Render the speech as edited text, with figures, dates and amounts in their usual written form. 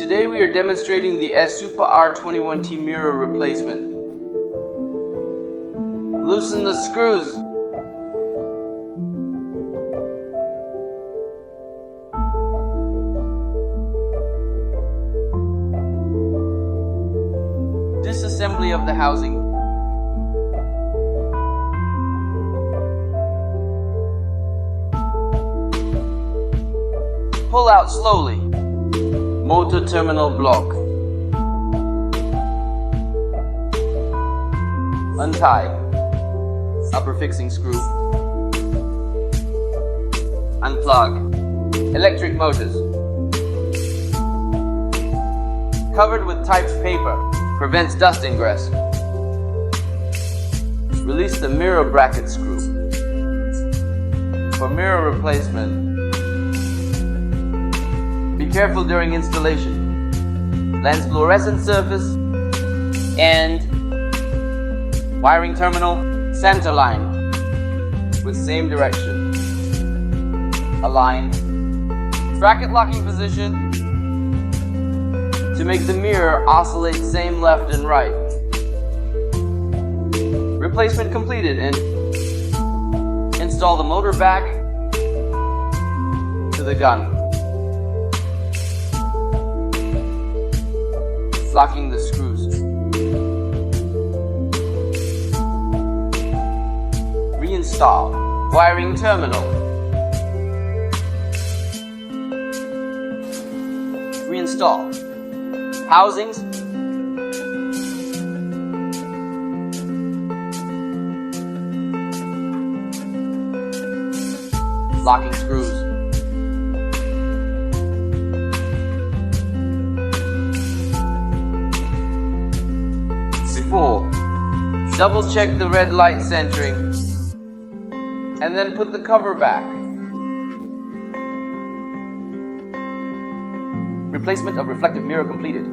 Today we are demonstrating the S-Super R21T mirror replacement. Loosen the screws. Disassembly of the housing. Pull out slowly. Motor terminal block. Untie. Upper fixing screw. Unplug. Electric motors. Covered with typed paper. Prevents dust ingress. Release the mirror bracket screw. For mirror replacement, be careful during installation. Lens fluorescent surface and wiring terminal center line with same direction. Align. Bracket locking position to make the mirror oscillate same left and right. Replacement completed, and install the motor back to the gun. Locking the screws. Reinstall. Wiring terminal. Reinstall. Housings. Locking screws. Before, double check the red light centering and then put the cover back. Replacement of reflective mirror completed.